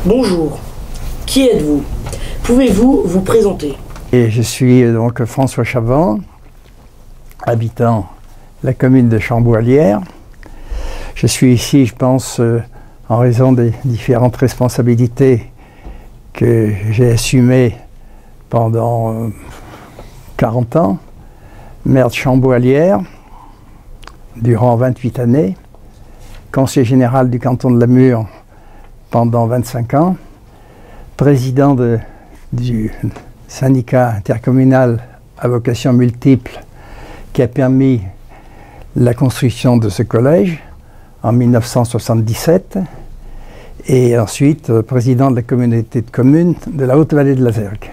Bonjour, qui êtes-vous? Pouvez-vous vous présenter? Et je suis donc François Chavant, habitant la commune de Chambaud-Allières. Je suis ici, je pense, en raison des différentes responsabilités que j'ai assumées pendant 40 ans. Maire de Chambaud-Allières durant 28 années, conseiller général du canton de Lamure pendant 25 ans, président du syndicat intercommunal à vocation multiple qui a permis la construction de ce collège en 1977 et ensuite président de la communauté de communes de la Haute-Vallée de la Zergue.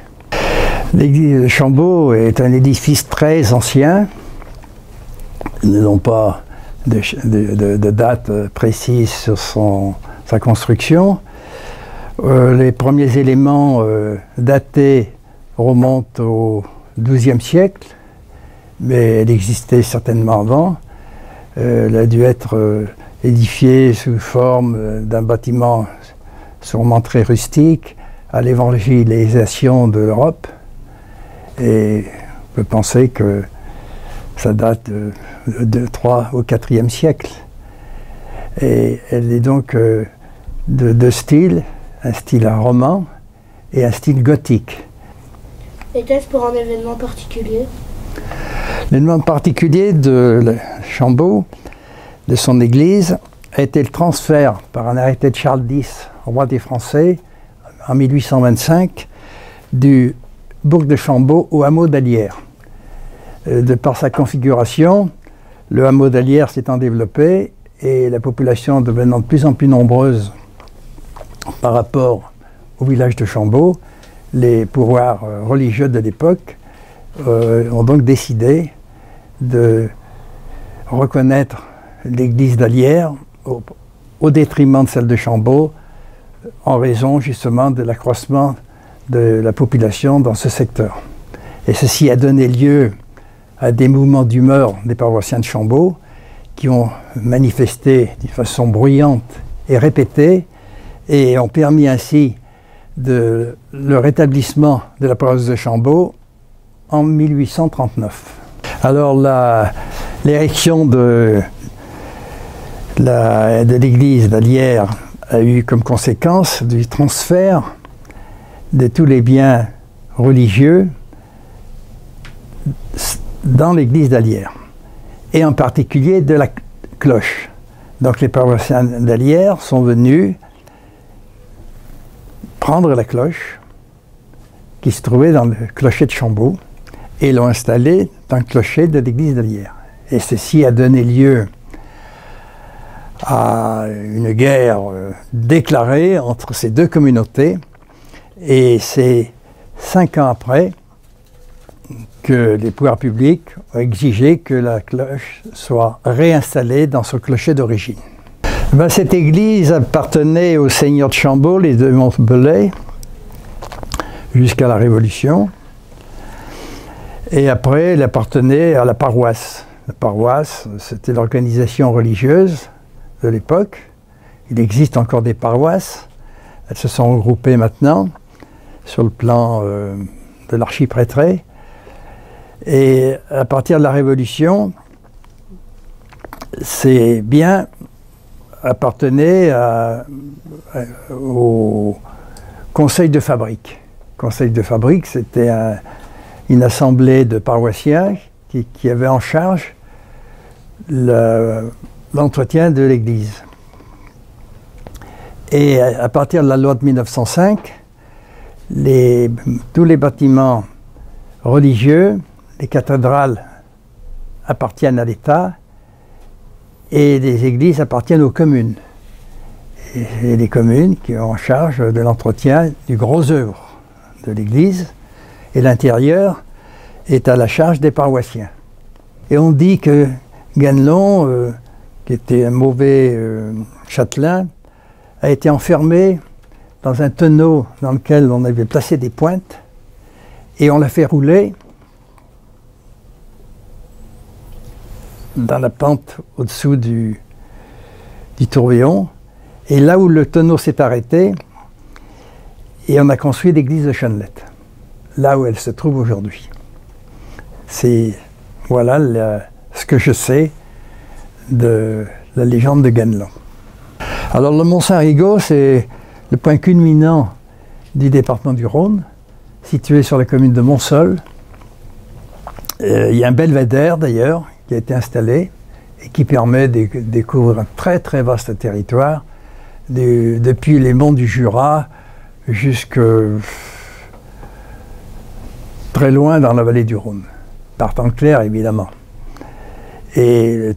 L'église de Chambaud est un édifice très ancien. Nous n'avons pas de date précise sur sa construction. Les premiers éléments datés remontent au XIIe siècle, mais elle existait certainement avant. Elle a dû être édifiée sous forme d'un bâtiment sûrement très rustique à l'évangélisation de l'Europe. Et on peut penser que ça date de 3 au 4e siècle. Et elle est donc de deux styles, un style roman et un style gothique. Était-ce pour un événement particulier? L'événement particulier de Chambaud, de son église, a été le transfert par un arrêté de Charles X, roi des Français, en 1825, du bourg de Chambaud au hameau d'Allières. De par sa configuration, le hameau d'Allières s'étant développé et la population devenant de plus en plus nombreuse par rapport au village de Chambaud, les pouvoirs religieux de l'époque ont donc décidé de reconnaître l'église d'Allières au détriment de celle de Chambaud, en raison justement de l'accroissement de la population dans ce secteur. Et ceci a donné lieu à des mouvements d'humeur des paroissiens de Chambaud qui ont manifesté de façon bruyante et répétée et ont permis ainsi le rétablissement de la paroisse de Chambaud en 1839. Alors l'érection de l'église d'Allières a eu comme conséquence du transfert de tous les biens religieux dans l'église d'Allières, et en particulier de la cloche. Donc les paroissiens d'Allières sont venus prendre la cloche qui se trouvait dans le clocher de Chambaud et l'ont installée dans le clocher de l'église d'Allières. Et ceci a donné lieu à une guerre déclarée entre ces deux communautés, et c'est 5 ans après que les pouvoirs publics ont exigé que la cloche soit réinstallée dans son clocher d'origine. Cette église appartenait aux seigneurs de Chambaud, les de Montbelay, jusqu'à la Révolution. Et après, elle appartenait à la paroisse. La paroisse, c'était l'organisation religieuse de l'époque. Il existe encore des paroisses. Elles se sont regroupées maintenant sur le plan de l'archiprêtrait. Et à partir de la Révolution, ces biens appartenaient au conseil de fabrique. Le conseil de fabrique, c'était une assemblée de paroissiens qui avait en charge l'entretien de l'église. Et à partir de la loi de 1905, tous les bâtiments religieux, les cathédrales appartiennent à l'État et les églises appartiennent aux communes. Et les communes qui ont en charge de l'entretien du gros œuvre de l'église, et l'intérieur est à la charge des paroissiens. Et on dit que Ganelon, qui était un mauvais châtelain, a été enfermé dans un tonneau dans lequel on avait placé des pointes, et on l'a fait rouler dans la pente au-dessous du tourbillon. Et là où le tonneau s'est arrêté, Et on a construit l'église de Chenelette, là où elle se trouve aujourd'hui. C'est, voilà ce que je sais de la légende de Ganelon. Alors le Mont Saint-Rigaud, c'est le point culminant du département du Rhône, situé sur la commune de Montsol. Il y a un belvédère d'ailleurs qui a été installé et qui permet de découvrir un très très vaste territoire, depuis les monts du Jura jusque très loin dans la vallée du Rhône, par temps clair évidemment. Et le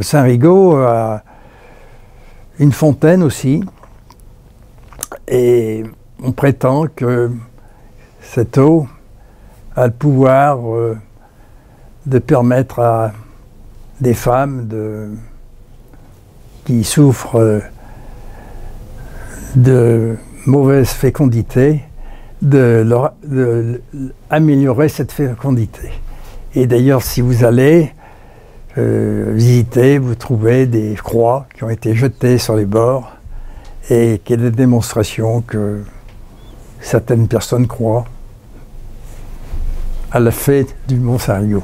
Saint-Rigaud a une fontaine aussi, et on prétend que cette eau a le pouvoir de permettre à des femmes qui souffrent de mauvaise fécondité d'améliorer cette fécondité. Et d'ailleurs, si vous allez visiter, vous trouvez des croix qui ont été jetées sur les bords et qui est des démonstrations que certaines personnes croient à la fête du Mont Saint-Rigaud.